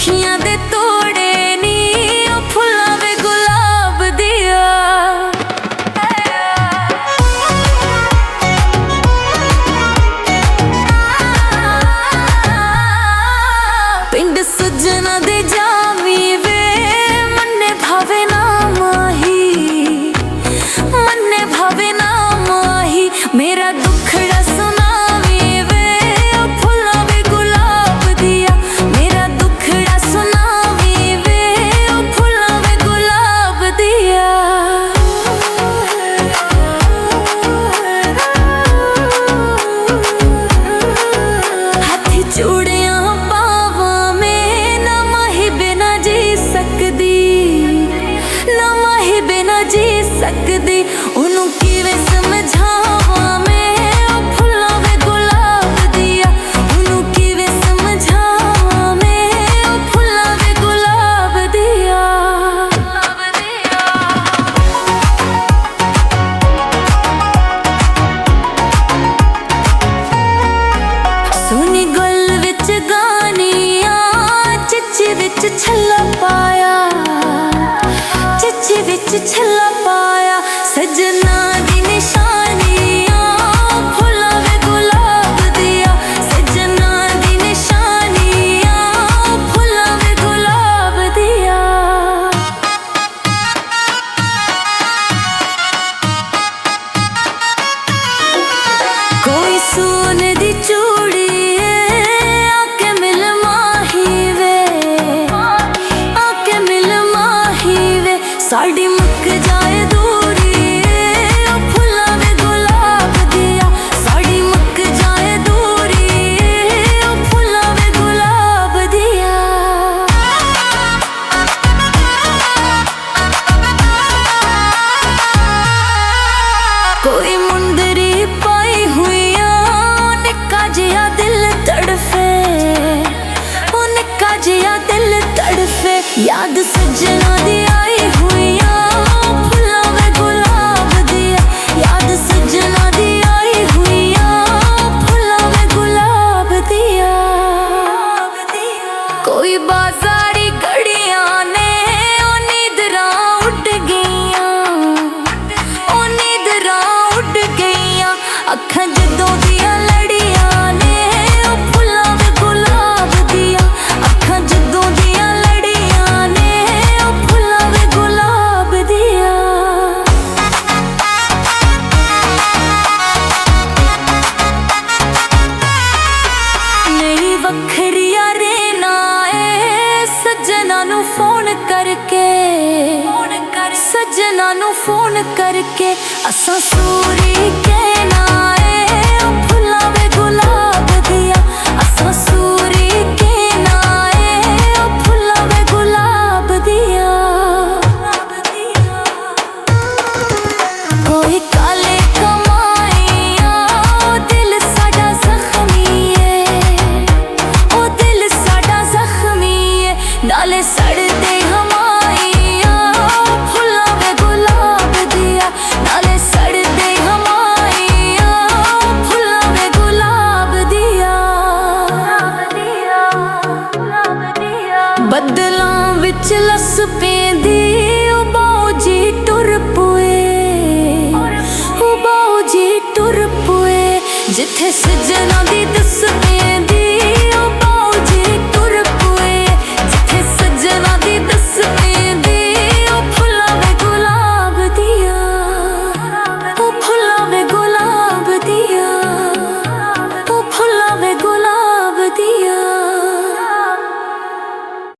अखियां दे तोड़े नी ओ फुल्लां वे गुलाब दिया। पिंड सजना दे जावी वे मन्ने भावे ना माही, मन्ने भावे ना माही। मेरा दुखड़ा सुनावी वे ओ फुल्लां वे गुलाब दिया। मेरा दुखड़ा सुनावी वे ओ फुल्लां वे गुलाब दिया। हाथी चूड़ियां पावा में ना माही बिना जी सकदी, ना माही बिना जी सकदी। उन्हों किवें समझावा मैं ओ फुल्लां वे गुलाब दिया। उन्हों किवें समझावा मैं ओ फुल्लां वे गुलाब दिया। सोनी गल विच गानिया चिच्ची विच छल्ला पाया, चिच्ची विच छल्ला पाया। सजना दी निशानियां फुल्लां वे गुलाब दिया। सजना दी निशानियां फुल्लां वे गुलाब दिया। कोई सोने दी चूड़ी आके मिल माही वे, आके मिल माही वे। साड़ी मुक जाए दूरी ओ फुल्लां वे गुलाब दिया। साड़ी मुक जाए दूरी ओ फुल्लां वे गुलाब दिया। कोई मुंदरी पाई हुइया निक्का जिहा दिल तड़फे, ओ निक्का जिहा दिल तड़फे। याद सजना दी आई हुइया फुल्लां वे गुलाब दिया। याद सजना दी आई हुइया फुल्लां वे गुलाब दिया। कोई बाजारी घड़ियां ने ओ नींदरां उड़ गईयां, ओ नींदरां उड़ गईयां। अखां जदों दियां लड़ियां ने ओ फुल्लां वे गुलाब दिया। अखां जदों दियां लड़ियां ने ओ फुल्लां वे गुलाब दिया। मेरी वखरिया रेना ए सजना नू फोन करके, सजना नू फोन करके। असां सूरी कहना ए ओ फुल्लां वे गुलाब दिया। असां सूरी कहना ए ओ फुल्लां वे गुलाब दिया। कोई काले कमाइया ओ दिल साडा जख्मी है, ओ दिल साडा जख्मी है। नाले सड़दे हमाइया ओ फुल्लां वे गुलाब दिया। नाले सड़दे हमाइया ओ फुल्लां वे गुलाब दिया। बदलां विच लस पेंदी ओ बाऊ जी टुर पुए, ओ बाऊ जी टुर पुए। जिथे सजना दी दस पेंदी